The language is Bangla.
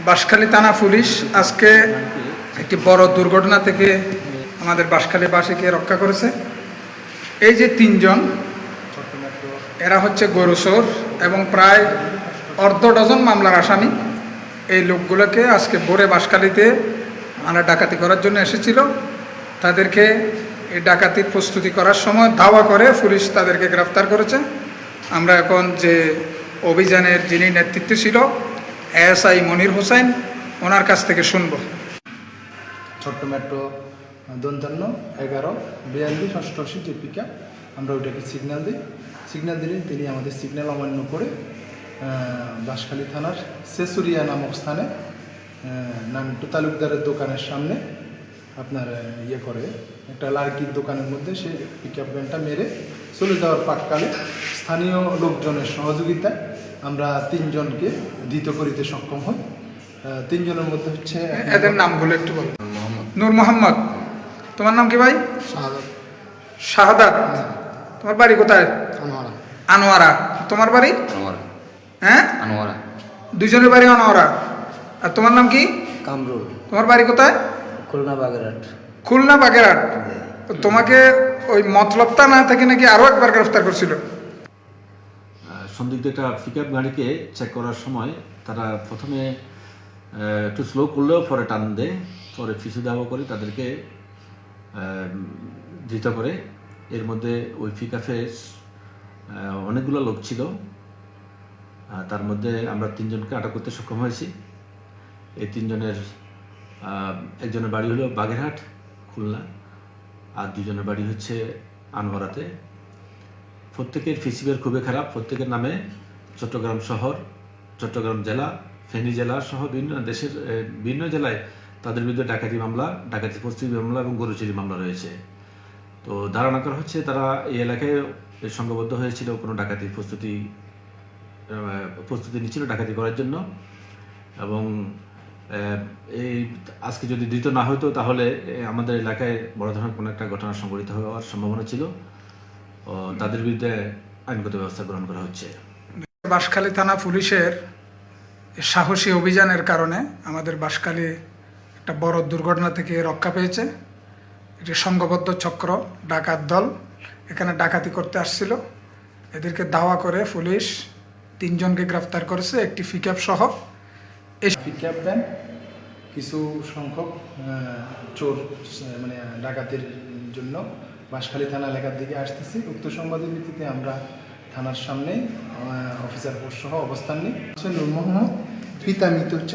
বাঁশখালী থানা পুলিশ আজকে একটি বড় দুর্ঘটনা থেকে আমাদের বাঁশখালীবাসীকে রক্ষা করেছে। এই যে তিনজন, এরা হচ্ছে গরু চোর এবং প্রায় অর্ধ ডজন মামলার আসামি। এই লোকগুলোকে আজকে ভোরে বাঁশখালীতে আমরা ডাকাতি করার জন্য এসেছিল। তাদেরকে এই ডাকাতির প্রস্তুতি করার সময় ধাওয়া করে পুলিশ তাদেরকে গ্রেফতার করেছে। আমরা এখন যে অভিযানের যিনি নেতৃত্বে ছিল এএসআই মনির হোসেন, ওনার কাছ থেকে শুনব। ছোট্ট মেট্রো 55-11-42-88 যে পিকআপ, আমরা ওইটাকে সিগন্যাল দিলে তিনি আমাদের সিগন্যাল অমান্য করে বাঁশখালী থানার সেসুরিয়া নামক স্থানে নান্টু তালুকদারের দোকানের সামনে আপনার করে একটা লার্কির দোকানের মধ্যে সে পিকআপ ভ্যানটা মেরে চলে যাওয়ার পাককালে স্থানীয় লোকজনের সহযোগিতায় আমরা তিনজনকে ধৃত করিতে সক্ষম হই। তিনজনের মধ্যে হচ্ছে, এদের নামগুলো একটু বলো। নূর মোহাম্মদ, তোমার নাম কি ভাই? শাহাদাত। তোমার বাড়ি কোথায়? আনোয়ারা। তোমার বাড়ি? হ্যাঁ, আনোয়ারা। দুজনের বাড়ি আনোয়ারা। আর তোমার নাম কি? কামরুল। তোমার বাড়ি কোথায়? খুলনা বাগেরহাট। খুলনা বাগেরহাট। তোমাকে ওই মতলবটা না থেকে নাকি আরো একবার গ্রেফতার করছিল? সন্দিগ্ধ একটা পিকআপ গাড়িকে চেক করার সময় তারা প্রথমে একটু স্লো করলেও পরে টান দেয়, পরে পিছু ধাওয়া করে তাদেরকে ধৃত করে। এর মধ্যে ওই পিকআপে অনেকগুলো লোক ছিল, তার মধ্যে আমরা তিনজনকে আটক করতে সক্ষম হয়েছি। এই তিনজনের একজনের বাড়ি হলো বাগেরহাট খুলনা, আর দুজনের বাড়ি হচ্ছে আনোয়ারাতে। প্রত্যেকের ফিসিবের খুবই খারাপ। প্রত্যেকের নামে চট্টগ্রাম শহর, চট্টগ্রাম জেলা, ফেনী জেলা সহ দেশের বিভিন্ন জেলায় তাদের বিরুদ্ধে ডাকাতি মামলা, ডাকাতি প্রস্তুতি মামলা এবং গরু চুরি মামলা রয়েছে। তো ধারণা করা হচ্ছে তারা এই এলাকায় সংঘবদ্ধ হয়েছিল, কোনো ডাকাতির প্রস্তুতি নিচ্ছিল ডাকাতি করার জন্য। এবং এই আজকে যদি ধৃত না হতো তাহলে আমাদের এলাকায় বড় ধরনের কোনো একটা ঘটনা সংঘটিত হওয়ার সম্ভাবনা ছিল। তাদের বিরুদ্ধে আইনগত ব্যবস্থা গ্রহণ করা হচ্ছে। বাঁশখালী থানা পুলিশের সাহসী অভিযানের কারণে আমাদের বাঁশখালী একটা বড় দুর্ঘটনা থেকে রক্ষা পেয়েছে। এটি সংঘবদ্ধ চক্র, ডাকাত দল এখানে ডাকাতি করতে আসছিল। এদেরকে ধাওয়া করে পুলিশ তিনজনকে গ্রেফতার করেছে, একটি পিকআপ সহ। এই পিকআপ ভ্যান কিছু সংখ্যক চোর মানে ডাকাতির জন্য বাঁশখালী থানা এলাকার দিকে আসতেছি। উক্ত সংবাদের ভিত্তিতে আমরা থানার সামনে অফিসার পোস্ট সহ অবস্থান নিই। নূর মোহাম্মদ, পিতা মৃত হচ্ছে